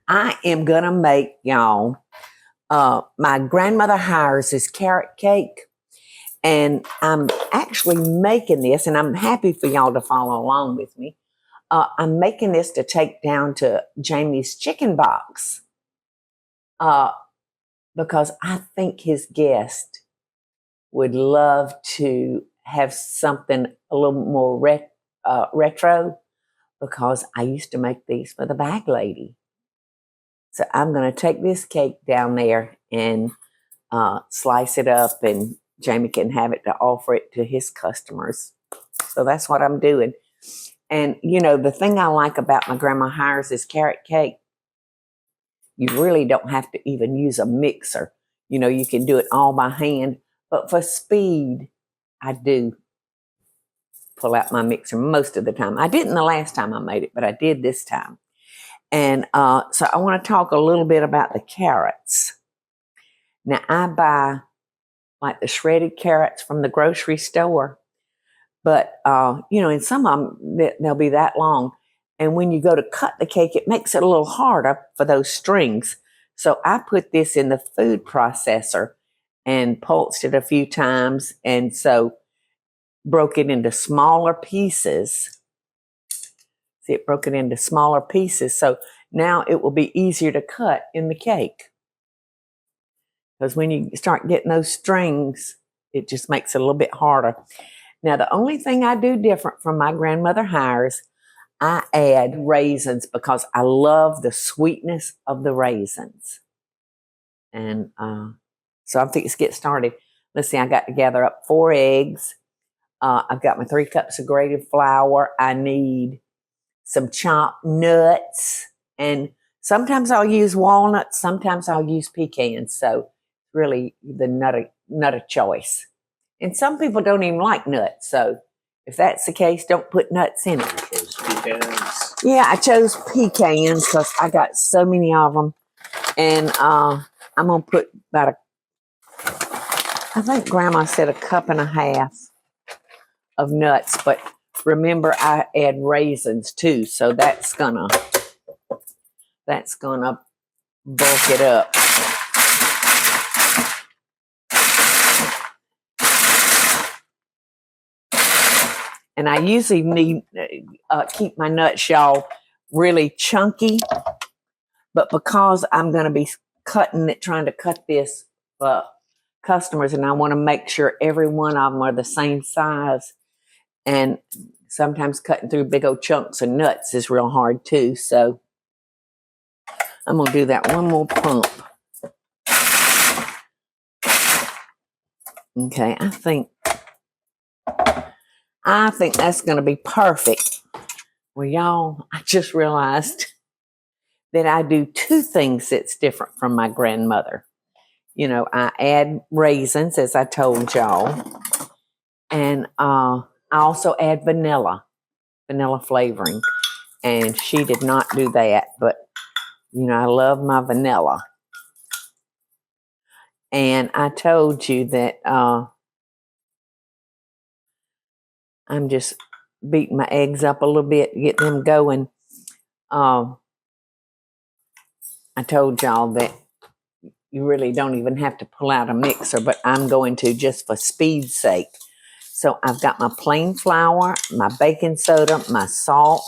I am going to make y'all my grandmother Hiers' carrot cake. And I'm actually making this, and I'm happy for y'all to follow along with me. I'm making this to take down to Jamie's chicken box because I think his guest would love to have something a little more retro because I used to make these for the bag lady. So I'm going to take this cake down there and slice it up, and Jamie can have it to offer it to his customers. So that's what I'm doing. And, you know, the thing I like about my grandma Hiers' carrot cake, you really don't have to even use a mixer. You know, you can do it all by hand. But for speed, I do pull out my mixer most of the time. I didn't the last time I made it, but I did this time. And so I want to talk a little bit about the carrots. Now, I buy like the shredded carrots from the grocery store. But, you know, in some of them, they'll be that long. And when you go to cut the cake, it makes it a little harder for those strings. So I put this in the food processor and pulsed it a few times. And so broke it into smaller pieces. See, it broke it into smaller pieces. So now it will be easier to cut in the cake. Because when you start getting those strings, it just makes it a little bit harder. Now, the only thing I do different from my grandmother Hiers, I add raisins because I love the sweetness of the raisins. And so I'm fixing to get started. Let's see, I got to gather up 4 eggs. I've got my 3 cups of grated flour. I need some chopped nuts. And sometimes I'll use walnuts. Sometimes I'll use pecans. So really the nut of choice. And some people don't even like nuts. So if that's the case, don't put nuts in it. Yeah, I chose pecans because I got so many of them. And I'm going to put about I think Grandma said 1.5 cups of nuts. But remember, I add raisins too. So that's gonna bulk it up. And I usually need keep my nuts, y'all, really chunky. But because I'm going to be trying to cut this for customers, and I want to make sure every one of them are the same size. And sometimes cutting through big old chunks of nuts is real hard too. So I'm going to do that one more pump. Okay, I think that's going to be perfect. Well, y'all, I just realized that I do 2 things that's different from my grandmother. You know, I add raisins, as I told y'all, and I also add vanilla flavoring. And she did not do that, but, you know, I love my vanilla. And I told you that I'm just beating my eggs up a little bit to get them going. I told y'all that you really don't even have to pull out a mixer, but I'm going to just for speed's sake. So I've got my plain flour, my baking soda, my salt,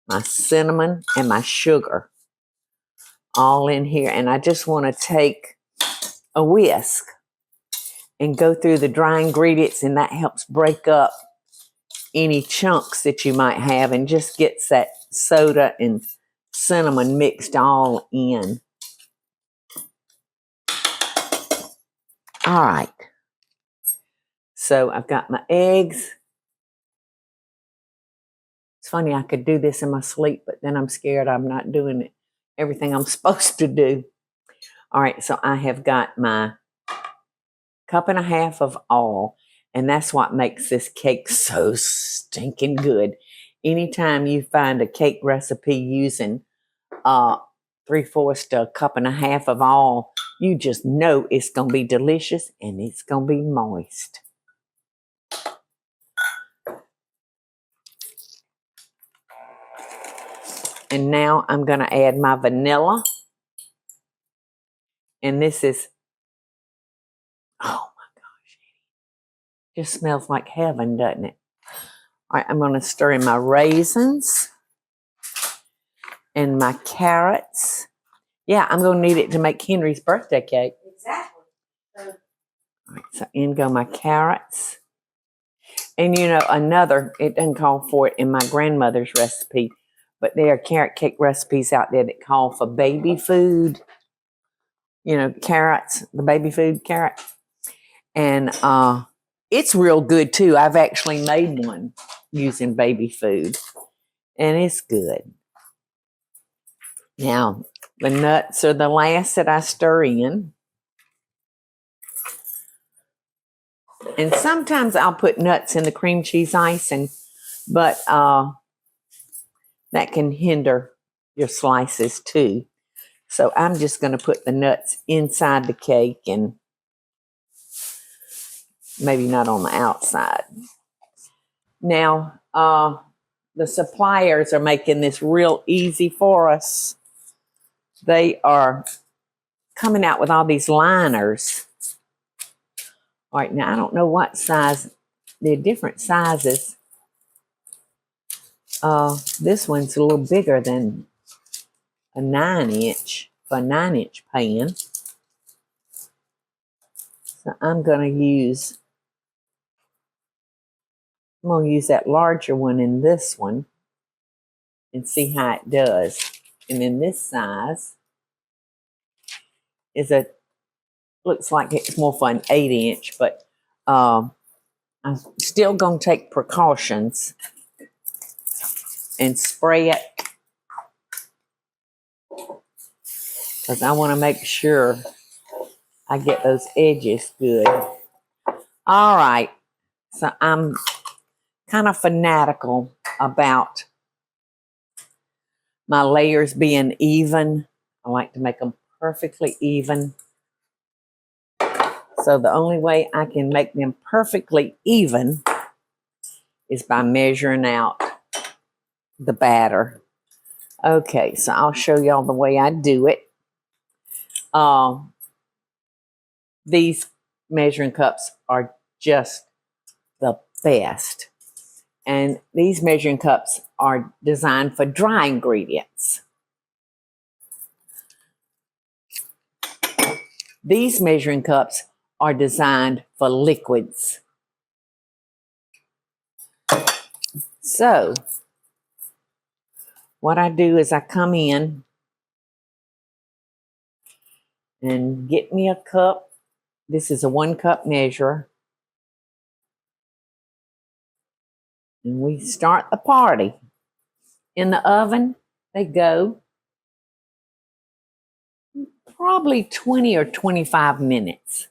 my cinnamon, and my sugar all in here. And I just want to take a whisk and go through the dry ingredients, and that helps break up any chunks that you might have and just gets that soda and cinnamon mixed all in. All right. So I've got my eggs. It's funny, I could do this in my sleep, but then I'm scared I'm not doing everything I'm supposed to do. All right, so I have got my 1.5 cups of oil, and that's what makes this cake so stinking good. Anytime you find a cake recipe using 3/4 to 1.5 cups of oil, you just know it's going to be delicious and it's going to be moist. And now I'm going to add my vanilla. And this is, oh my gosh, just smells like heaven, doesn't it? All right, I'm going to stir in my raisins and my carrots. Yeah, I'm going to need it to make Henry's birthday cake. Exactly. All right, so in go my carrots. And you know, another, it doesn't call for it in my grandmother's recipe, but there are carrot cake recipes out there that call for baby food. You know, carrots, the baby food carrot. And it's real good too. I've actually made one using baby food, and it's good. Now, the nuts are the last that I stir in. And sometimes I'll put nuts in the cream cheese icing, but that can hinder your slices too. So I'm just going to put the nuts inside the cake and maybe not on the outside. Now, the suppliers are making this real easy for us. They are coming out with all these liners. All right, now I don't know what size. They're different sizes. This one's a little bigger than a 9-inch for a 9-inch pan. So I'm going to use that larger one in this one and see how it does. And then this size is looks like it's more for an 8-inch, but I'm still going to take precautions and spray it because I want to make sure I get those edges good. All right, so I'm kind of fanatical about my layers being even. I like to make them perfectly even. So the only way I can make them perfectly even is by measuring out the batter. Okay, so I'll show y'all the way I do it. These measuring cups are just the best. And these measuring cups are designed for dry ingredients. These measuring cups are designed for liquids. So, what I do is I come in and get me a cup. This is a 1-cup measure. And we start the party. In the oven, they go probably 20 or 25 minutes.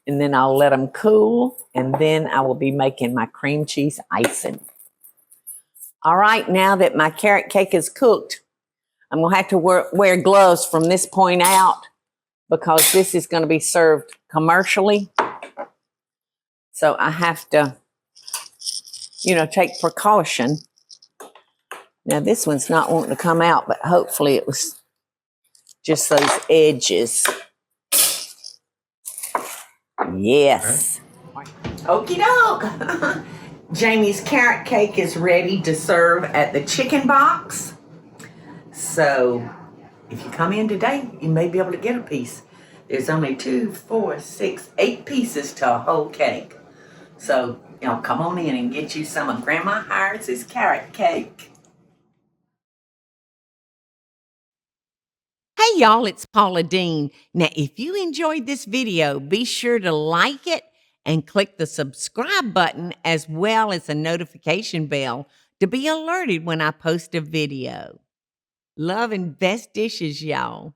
And then I'll let them cool, and then I will be making my cream cheese icing. All right, now that my carrot cake is cooked, I'm going to have to wear gloves from this point out because this is going to be served commercially. So I have to, take precaution. Now, this one's not wanting to come out, but hopefully it was just those edges. Yes. Okie doke. Jamie's carrot cake is ready to serve at the chicken box. So if you come in today, you may be able to get a piece. There's only 2, 4, 6, 8 pieces to a whole cake. So, come on in and get you some of Grandma Hiers' carrot cake. Hey y'all, it's Paula Deen. Now, if you enjoyed this video, be sure to like it and click the subscribe button as well as the notification bell to be alerted when I post a video. Love and best dishes, y'all.